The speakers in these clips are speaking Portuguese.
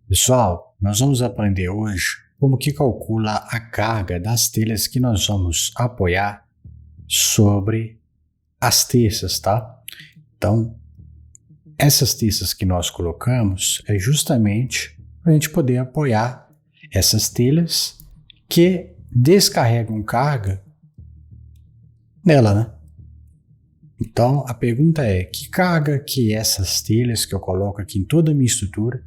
Pessoal, nós vamos aprender hoje como que calcula a carga das telhas que nós vamos apoiar sobre as terças, tá? Então, essas terças que nós colocamos é justamente para a gente poder apoiar essas telhas que descarregam carga nela, né? Então, a pergunta é, que carga que essas telhas que eu coloco aqui em toda a minha estrutura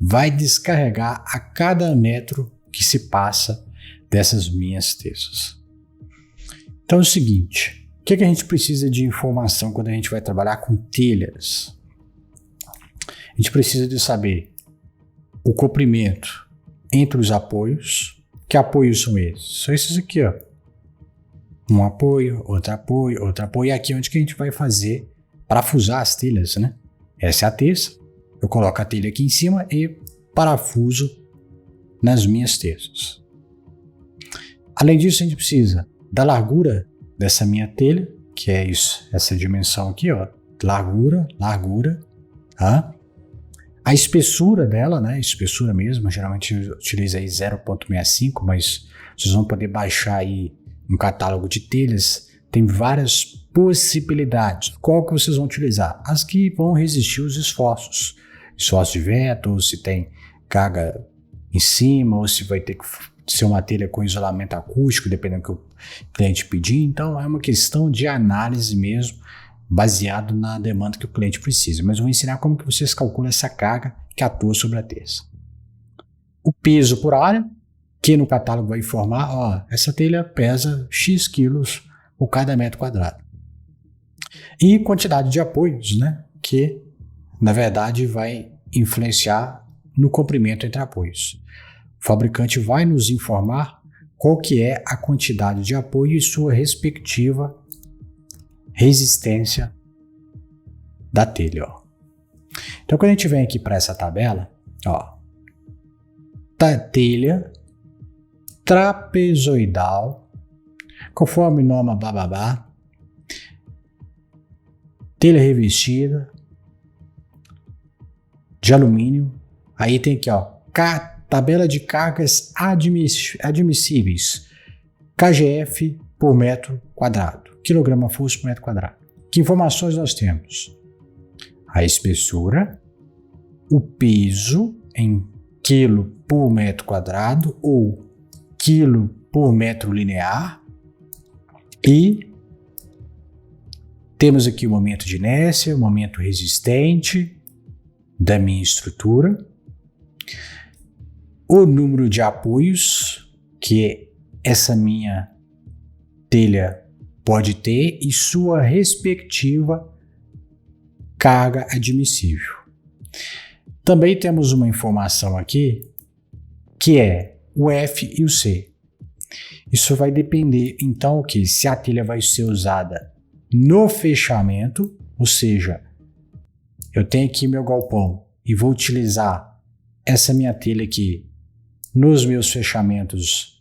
vai descarregar a cada metro que se passa dessas minhas terças? Então é o seguinte, o que a gente precisa de informação quando a gente vai trabalhar com telhas? A gente precisa de saber o comprimento entre os apoios. Que apoios são esses? São esses aqui, ó. Um apoio, outro apoio, outro apoio. E aqui é onde que a gente vai fazer parafusar as telhas, né? Essa é a terça. Eu coloco a telha aqui em cima e parafuso nas minhas terças. Além disso, a gente precisa da largura dessa minha telha, que é isso, essa dimensão aqui, ó. Largura, tá? A espessura dela, né? Espessura mesmo, geralmente eu utilizo aí 0,65, mas vocês vão poder baixar aí um catálogo de telhas, tem várias possibilidades. Qual que vocês vão utilizar? As que vão resistir aos esforços de vento, ou se tem carga em cima, ou se vai ter que ser uma telha com isolamento acústico, dependendo do que o cliente pedir. Então é uma questão de análise mesmo, baseado na demanda que o cliente precisa. Mas eu vou ensinar como que vocês calculam essa carga que atua sobre a terça. O peso por área, que no catálogo vai informar, ó, essa telha pesa X quilos por cada metro quadrado. E quantidade de apoios, né, que na verdade vai influenciar no comprimento entre apoios. O fabricante vai nos informar qual que é a quantidade de apoio e sua respectiva resistência da telha, ó. Então quando a gente vem aqui para essa tabela, ó, tá telha trapezoidal, conforme norma bababá, telha revestida de alumínio. Aí tem aqui, ó, tabela de cargas admissíveis, KGF por metro quadrado, quilograma-força por metro quadrado. Que informações nós temos? A espessura, o peso em quilo por metro quadrado ou quilo por metro linear, e temos aqui o momento de inércia, o momento resistente da minha estrutura, o número de apoios que essa minha telha pode ter e sua respectiva carga admissível. Também temos uma informação aqui que é o F e o C. Isso vai depender, então, o que? Se a telha vai ser usada no fechamento, ou seja, eu tenho aqui meu galpão e vou utilizar essa minha telha aqui nos meus fechamentos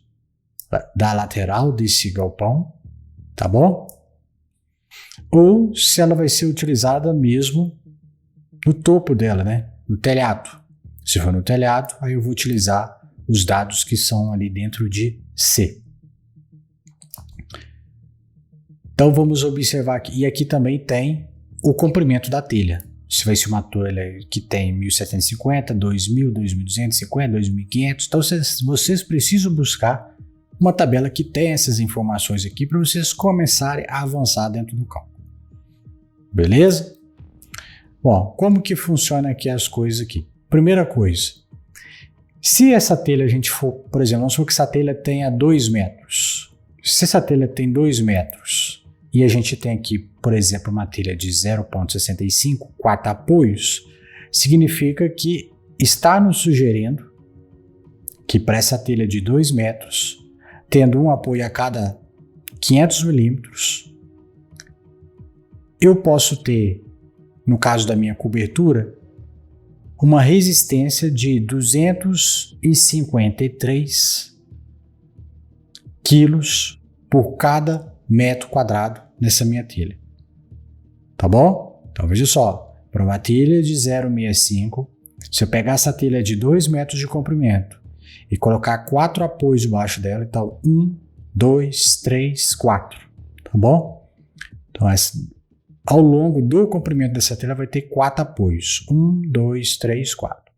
da lateral desse galpão, tá bom? Ou se ela vai ser utilizada mesmo no topo dela, né? No telhado. Se for no telhado, aí eu vou utilizar os dados que são ali dentro de C. Então vamos observar aqui. E aqui também tem o comprimento da telha. Se vai ser uma telha que tem 1.750, 2.000, 2.250, 2.500. Então vocês precisam buscar uma tabela que tem essas informações aqui para vocês começarem a avançar dentro do cálculo. Beleza? Bom, como que funciona aqui as coisas aqui? Primeira coisa, se essa telha a gente for, por exemplo, vamos supor que essa telha tenha 2 metros. Se essa telha tem 2 metros e a gente tem aqui, por exemplo, uma telha de 0,65, 4 apoios, significa que está nos sugerindo que para essa telha de 2 metros, tendo um apoio a cada 500 milímetros, eu posso ter, no caso da minha cobertura, uma resistência de 253 quilos por cada metro quadrado nessa minha telha. Tá bom? Então veja só, para uma telha de 0,65, Se eu pegar essa telha de 2 metros de comprimento e colocar 4 apoios debaixo dela, então 1, 2, 3, 4, tá bom? Então, ao longo do comprimento dessa telha vai ter 4 apoios. 1, 2, 3, 4.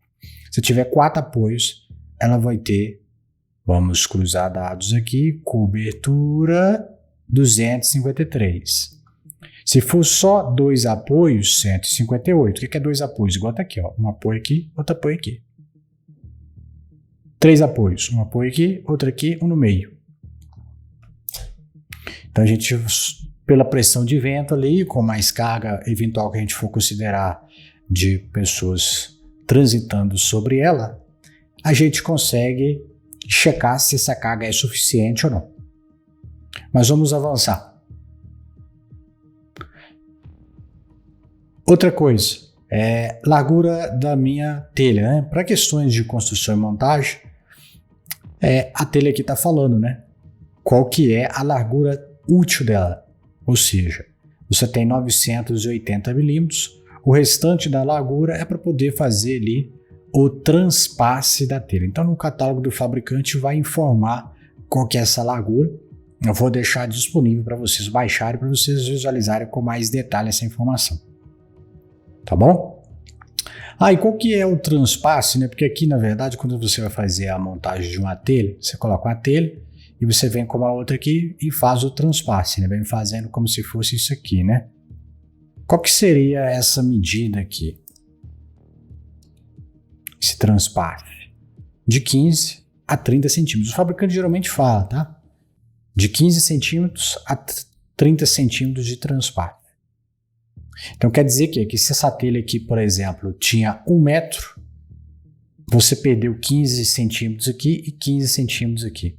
Se tiver 4 apoios, ela vai ter, vamos cruzar dados aqui, cobertura 253. Se for só 2 apoios, 158. O que é 2 apoios? Igual tá aqui, ó. Um apoio aqui, outro apoio aqui. 3 apoios. Um apoio aqui, outro aqui, um no meio. Então a gente, pela pressão de vento ali, com mais carga eventual que a gente for considerar de pessoas transitando sobre ela, a gente consegue checar se essa carga é suficiente ou não. Mas vamos avançar. Outra coisa, largura da minha telha, né? Para questões de construção e montagem, a telha aqui está falando, né? Qual que é a largura útil dela. Ou seja, você tem 980 milímetros, o restante da largura é para poder fazer ali o transpasse da telha. Então, no catálogo do fabricante vai informar qual que é essa largura. Eu vou deixar disponível para vocês baixarem, para vocês visualizarem com mais detalhe essa informação. Tá bom? E qual que é o transpasse, né? Porque aqui, na verdade, quando você vai fazer a montagem de uma telha, você coloca uma telha e você vem com uma outra aqui e faz o transpasse, né? Vem fazendo como se fosse isso aqui, né? Qual que seria essa medida aqui? Esse transpasse? De 15 a 30 centímetros. O fabricante geralmente fala, tá? De 15 centímetros a 30 centímetros de transpasse. Então quer dizer que se essa telha aqui, por exemplo, tinha 1 metro, você perdeu 15 centímetros aqui e 15 centímetros aqui.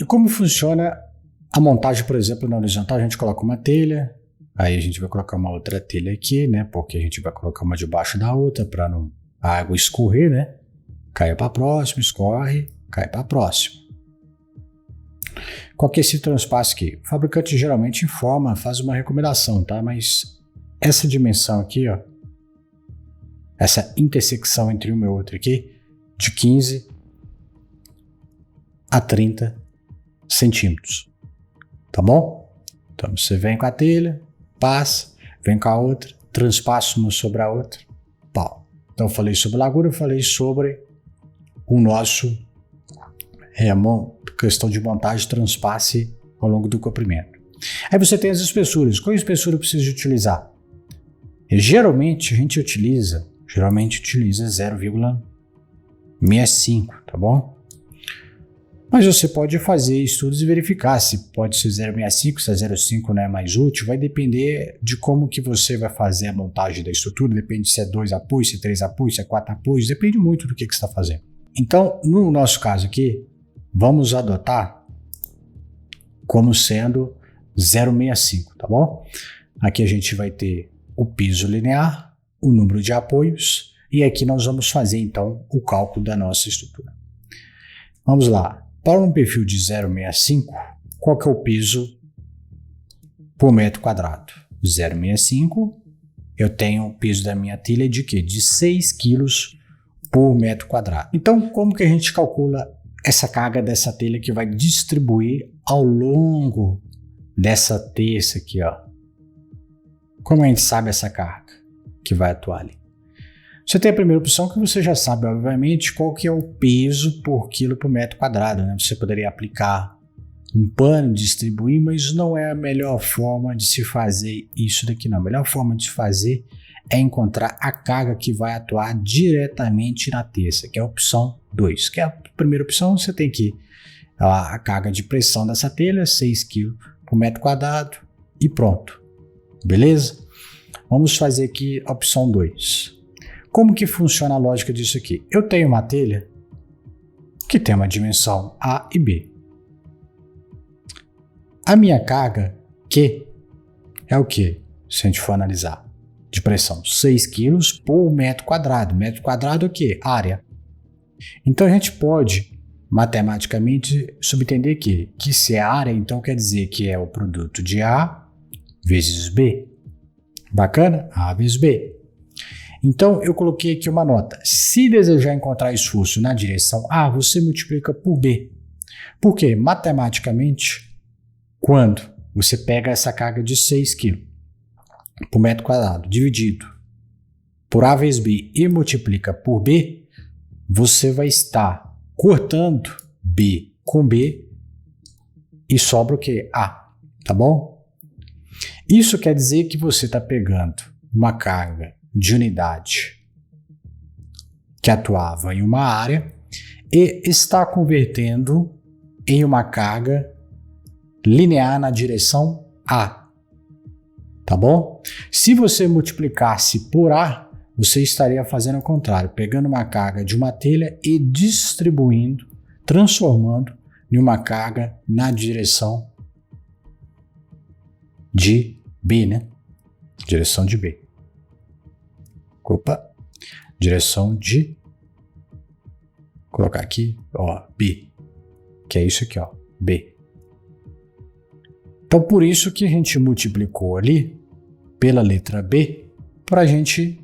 E como funciona a montagem, por exemplo, na horizontal? A gente coloca uma telha, aí a gente vai colocar uma outra telha aqui, né? Porque a gente vai colocar uma debaixo da outra para não a água escorrer, né? Cai para a próxima, escorre, cai para a próxima. Qual que é esse transpasse aqui? O fabricante geralmente informa, faz uma recomendação, tá? Mas essa dimensão aqui, ó, essa intersecção entre uma e outra aqui, de 15 a 30 centímetros, tá bom? Então você vem com a telha, passa, vem com a outra, transpassa uma sobre a outra, pau. Então eu falei sobre largura, eu falei sobre o nosso questão de montagem, transpasse ao longo do comprimento. Aí você tem as espessuras. Qual espessura eu preciso utilizar? Geralmente a gente utiliza 0,65, tá bom? Mas você pode fazer estudos e verificar se pode ser 0,65, se a 0,5 não é mais útil. Vai depender de como que você vai fazer a montagem da estrutura. Depende se é 2 apoios, se é 3 apoios, se é 4 apoios. Depende muito do que você está fazendo. Então, no nosso caso aqui, vamos adotar como sendo 0,65, tá bom? Aqui a gente vai ter o piso linear, o número de apoios, e aqui nós vamos fazer então o cálculo da nossa estrutura. Vamos lá. Para um perfil de 0,65, qual que é o piso por metro quadrado? 0,65, eu tenho o piso da minha telha de quê? De 6 kg por metro quadrado. Então, como que a gente calcula essa carga dessa telha que vai distribuir ao longo dessa terça aqui, ó? Como a gente sabe essa carga que vai atuar ali? Você tem a primeira opção que você já sabe, obviamente, qual que é o peso por quilo por metro quadrado, né? Você poderia aplicar um pano, distribuir, mas não é a melhor forma de se fazer isso daqui, não. A melhor forma de se fazer é encontrar a carga que vai atuar diretamente na terça, que é a opção 2. Que é a primeira opção, você tem que a carga de pressão dessa telha, 6 kg por metro quadrado e pronto. Beleza? Vamos fazer aqui a opção 2. Como que funciona a lógica disso aqui? Eu tenho uma telha que tem uma dimensão A e B. A minha carga Q é o que? Se a gente for analisar, de pressão, 6 kg por metro quadrado. Metro quadrado é o que? Área. Então a gente pode matematicamente subentender que se é área, então quer dizer que é o produto de A vezes B. Bacana? A vezes B. Então, eu coloquei aqui uma nota. Se desejar encontrar esforço na direção A, você multiplica por B. Por quê? Matematicamente, quando você pega essa carga de 6 kg por metro quadrado, dividido por A vezes B e multiplica por B, você vai estar cortando B com B e sobra o quê? A, tá bom? Isso quer dizer que você está pegando uma carga de unidade que atuava em uma área e está convertendo em uma carga linear na direção A, tá bom? Se você multiplicasse por A, você estaria fazendo o contrário, pegando uma carga de uma telha e distribuindo, transformando em uma carga na direção de B, né? Direção de B. Opa, direção de, vou colocar aqui, ó, B, que é isso aqui, ó, B. Então, por isso que a gente multiplicou ali pela letra B para a gente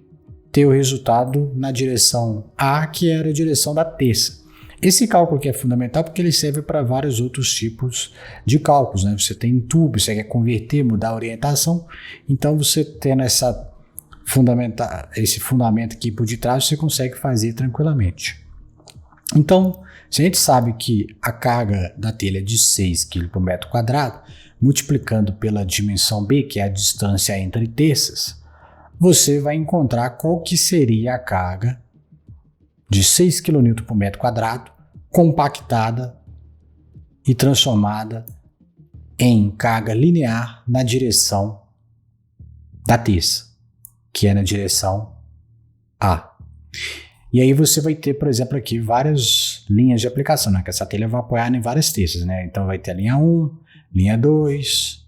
ter o resultado na direção A, que era a direção da terça. Esse cálculo aqui é fundamental porque ele serve para vários outros tipos de cálculos, né? Você tem tubo, você quer converter, mudar a orientação, então você tendo esse fundamento aqui por detrás, você consegue fazer tranquilamente. Então, se a gente sabe que a carga da telha é de 6 kg por metro quadrado, multiplicando pela dimensão B, que é a distância entre terças, você vai encontrar qual que seria a carga de 6 kN por metro quadrado, compactada e transformada em carga linear na direção da terça, que é na direção A. E aí você vai ter, por exemplo, aqui várias linhas de aplicação, né? Que essa telha vai apoiar em várias terças, né? Então vai ter a linha 1, linha 2,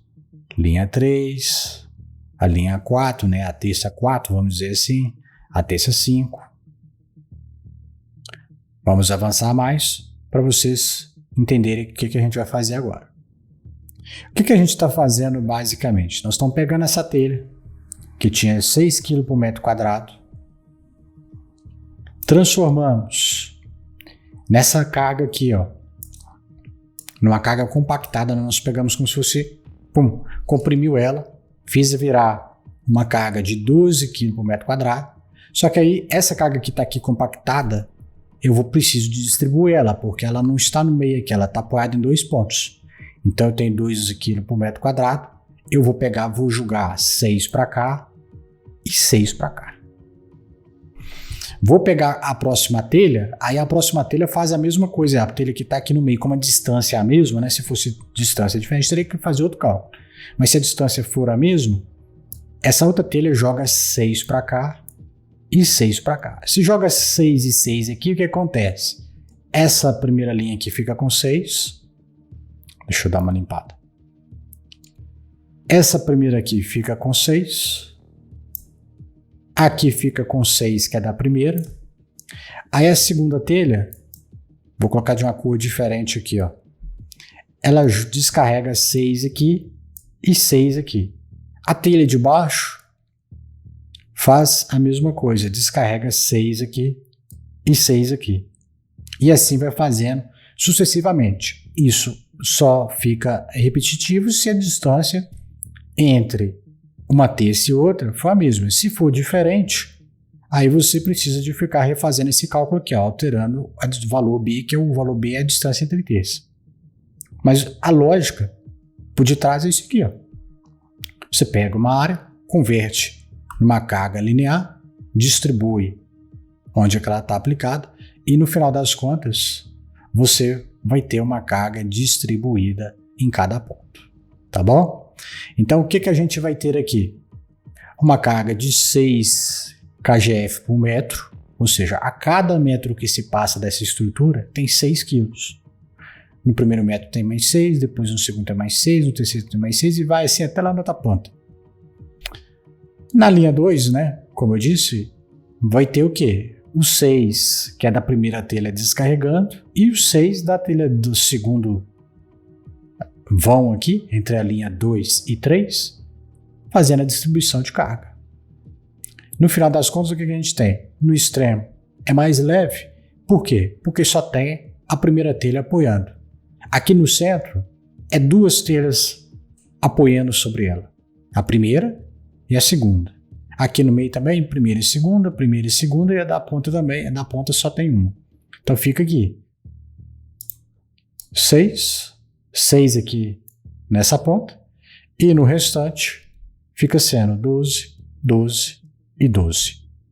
linha 3, a linha 4, né? A terça 4, vamos dizer assim, a terça 5. Vamos avançar mais para vocês entenderem o que a gente vai fazer agora. O que a gente está fazendo basicamente? Nós estamos pegando essa telha, que tinha 6 kg por metro quadrado, transformamos nessa carga aqui, ó, numa carga compactada. Nós pegamos como se fosse, comprimiu ela, fiz virar uma carga de 12 kg por metro quadrado. Só que aí essa carga que está aqui compactada, eu preciso de distribuir ela, porque ela não está no meio aqui, ela está apoiada em 2 pontos. Então eu tenho 12 kg por metro quadrado, eu vou pegar, vou jogar 6 para cá e 6 para cá. Vou pegar a próxima telha, aí a próxima telha faz a mesma coisa, a telha que está aqui no meio, como a distância é a mesma, né? Se fosse distância diferente, teria que fazer outro cálculo. Mas se a distância for a mesma, essa outra telha joga 6 para cá e 6 para cá. Se joga 6 e 6 aqui, o que acontece? Essa primeira linha aqui fica com 6. Deixa eu dar uma limpada. Essa primeira aqui fica com 6. Aqui fica com 6, que é da primeira. Aí a segunda telha, vou colocar de uma cor diferente aqui, ó. Ela descarrega 6 aqui e 6 aqui. A telha de baixo faz a mesma coisa, descarrega 6 aqui e 6 aqui. E assim vai fazendo sucessivamente. Isso só fica repetitivo se a distância entre uma terça e outra for a mesma. Se for diferente, aí você precisa de ficar refazendo esse cálculo aqui, ó, alterando o valor B, que o valor B é a distância entre terças. Mas a lógica por detrás é isso aqui, ó. Você pega uma área, converte numa carga linear, distribui onde é que ela está aplicada e no final das contas você vai ter uma carga distribuída em cada ponto, tá bom? Então o que a gente vai ter aqui? Uma carga de 6 kgf por metro, ou seja, a cada metro que se passa dessa estrutura tem 6 quilos. No primeiro metro tem mais 6, depois no segundo tem mais 6, no terceiro tem mais 6 e vai assim até lá na outra ponta. Na linha 2, né, como eu disse, vai ter o quê? O 6, que é da primeira telha descarregando, e o 6 da telha do segundo vão aqui, entre a linha 2 e 3, fazendo a distribuição de carga. No final das contas, o que a gente tem? No extremo é mais leve. Por quê? Porque só tem a primeira telha apoiando. Aqui no centro, é duas telhas apoiando sobre ela. A primeira e a segunda. Aqui no meio também, primeira e segunda, e a da ponta também. A da ponta só tem uma. Então fica aqui 6 aqui nessa ponta, e no restante fica sendo 12, 12 e 12.